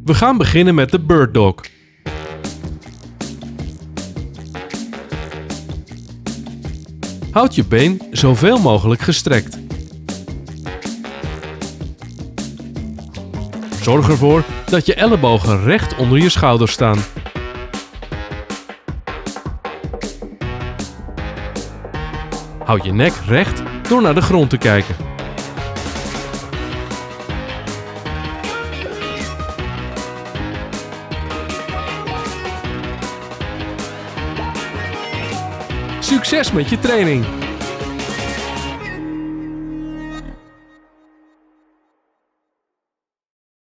We gaan beginnen met de Bird Dog. Houd je been zoveel mogelijk gestrekt. Zorg ervoor dat je ellebogen recht onder je schouders staan. Houd je nek recht door naar de grond te kijken. Succes met je training!